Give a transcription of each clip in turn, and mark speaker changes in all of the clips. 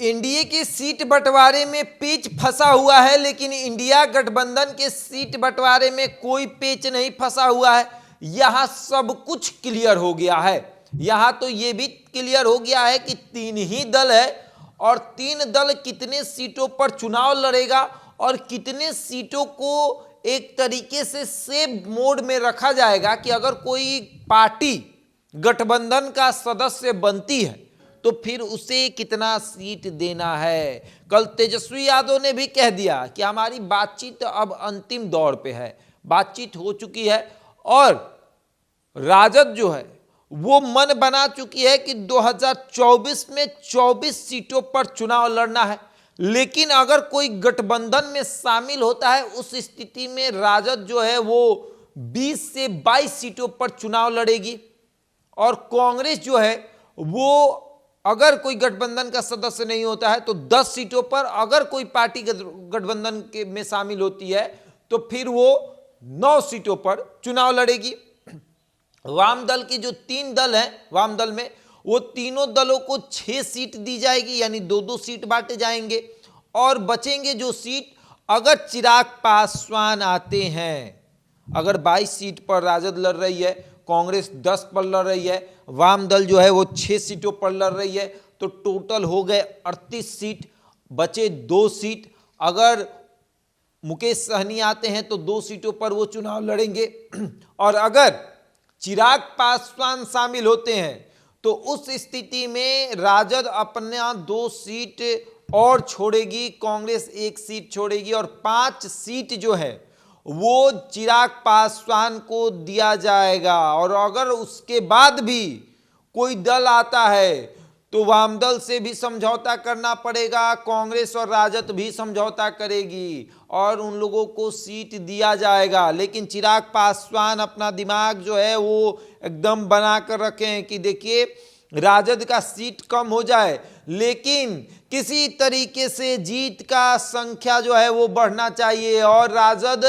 Speaker 1: NDA के seat बंटवारे में पेच फंसा हुआ है, लेकिन इंडिया गठबंधन के सीट बंटवारे में कोई पेच नहीं फंसा हुआ है। यहां सब कुछ क्लियर हो गया है। यहां तो यह भी क्लियर हो गया है कि तीन ही दल है और तीन दल कितने सीटों पर चुनाव लड़ेगा और कितने सीटों को एक तरीके से सेफ मोड में रखा जाएगा कि अगर कोई पार्टी गठबंधन का सदस्य बनती है तो फिर उसे कितना सीट देना है। कल तेजस्वी यादव ने भी कह दिया कि हमारी बातचीत अब अंतिम दौर पे है, बातचीत हो चुकी है और राजद जो है वो मन बना चुकी है कि 2024 में 24 सीटों पर चुनाव लड़ना है। लेकिन अगर कोई गठबंधन में शामिल होता है उस स्थिति में राजद जो है वो 20 से 22 सीटों पर चुनाव लड़ेगी और कांग्रेस जो है वो अगर कोई गठबंधन का सदस्य नहीं होता है तो 10 सीटों पर, अगर कोई पार्टी गठबंधन के में शामिल होती है तो फिर वो 9 सीटों पर चुनाव लड़ेगी। वाम दल के जो 3 दल हैं, वाम दल में वो तीनों दलों को 6 सीट दी जाएगी, यानी 2-2 सीट बांटे जाएंगे और बचेंगे जो सीट अगर चिराग पासवान आते हैं। अगर 22 सीट पर राजद लड़ रही है, कांग्रेस 10 पर लड़ रही है, वाम दल जो है वो 6 सीटों पर लड़ रही है, तो टोटल हो गए 38 सीट, बचे 2 सीट। अगर मुकेश सहनी आते हैं तो 2 सीटों पर वो चुनाव लड़ेंगे और अगर चिराग पासवान शामिल होते हैं तो उस स्थिति में राजद अपना 2 सीट और छोड़ेगी, कांग्रेस 1 सीट छोड़ेगी और 5 सीट जो है वो चिराग पासवान को दिया जाएगा। और अगर उसके बाद भी कोई दल आता है तो वामदल से भी समझौता करना पड़ेगा, कांग्रेस और राजद भी समझौता करेगी और उन लोगों को सीट दिया जाएगा। लेकिन चिराग पासवान अपना दिमाग जो है वो एकदम बना कर रखें कि देखिए राजद का सीट कम हो जाए लेकिन किसी तरीके से जीत का संख्या जो है वो बढ़ना चाहिए और राजद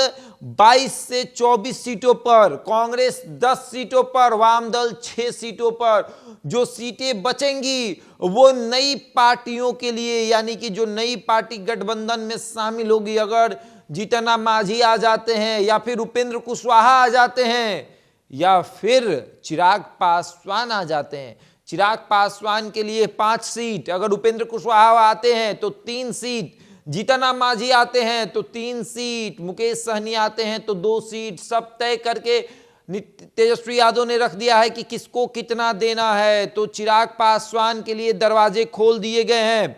Speaker 1: 22 से 24 सीटों पर, कांग्रेस 10 सीटों पर, वामदल 6 सीटों पर जो सीटें बचेंगी वो नई पार्टियों के लिए, यानी कि जो नई पार्टी गठबंधन में शामिल होगी, अगर जीतन राम मांझी आ जाते हैं या फिर उपेंद्र कुशवाहा आ जाते हैं या फिर चिराग पासवान आ जाते हैं। चिराग पासवान के लिए 5 सीट, अगर उपेंद्र कुशवाहा आते हैं तो 3 सीट, जीतन राम मांझी आते हैं तो 3 सीट, मुकेश सहनी आते हैं तो 2 सीट, सब तय करके तेजस्वी यादव ने रख दिया है कि किसको कितना देना है। तो चिराग पासवान के लिए दरवाजे खोल दिए गए हैं,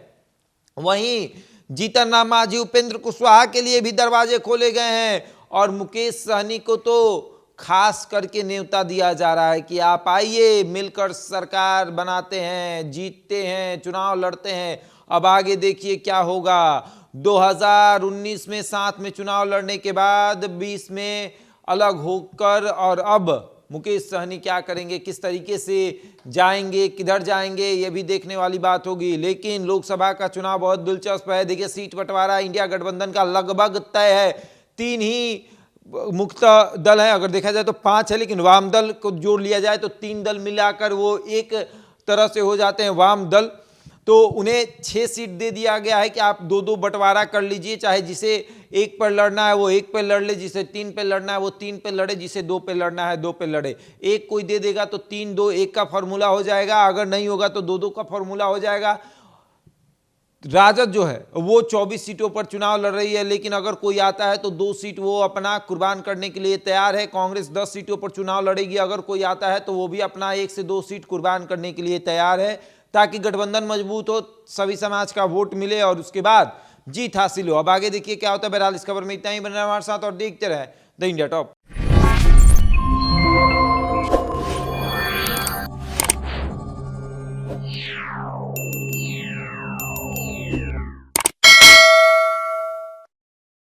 Speaker 1: वहीं जीतन राम मांझी, उपेंद्र कुशवाहा के लिए भी दरवाजे खोले गए हैं और मुकेश सहनी को तो खास करके न्योता दिया जा रहा है कि आप आइए, मिलकर सरकार बनाते हैं, जीतते हैं, चुनाव लड़ते हैं। अब आगे देखिए क्या होगा। 2019 में साथ में चुनाव लड़ने के बाद 20 में अलग होकर और अब मुकेश सहनी क्या करेंगे, किस तरीके से जाएंगे, किधर जाएंगे, ये भी देखने वाली बात होगी। लेकिन लोकसभा का चुनाव बहुत दिलचस्प है। देखिए सीट बंटवारा इंडिया गठबंधन का लगभग तय है। 3 ही मुक्त दल है, अगर देखा जाए तो 5 है, लेकिन वाम दल को जोड़ लिया जाए तो 3 दल मिलाकर वो एक तरह से हो जाते हैं वाम दल। तो उन्हें 6 सीट दे दिया गया है कि आप 2-2 बंटवारा कर लीजिए, चाहे जिसे 1 पर लड़ना है वो 1 पर लड़ ले, जिसे 3 पर लड़ना है वो 3 पर लड़े, जिसे 2 पर लड़ना है 2 पर लड़े। एक कोई दे देगा तो 3-2-1 का फॉर्मूला हो जाएगा, अगर नहीं होगा तो 2-2 का फॉर्मूला हो जाएगा। राजद जो है वो 24 सीटों पर चुनाव लड़ रही है, लेकिन अगर कोई आता है तो 2 सीट वो अपना कुर्बान करने के लिए तैयार है। कांग्रेस 10 सीटों पर चुनाव लड़ेगी, अगर कोई आता है तो वो भी अपना 1 से 2 सीट कुर्बान करने के लिए तैयार है ताकि गठबंधन मजबूत हो, सभी समाज का वोट मिले और उसके बाद जीत हासिल हो। अब आगे देखिए क्या होता है। बहरहाल इस खबर में इतना ही, बने हमारे साथ और देखते रहे द इंडिया टॉप।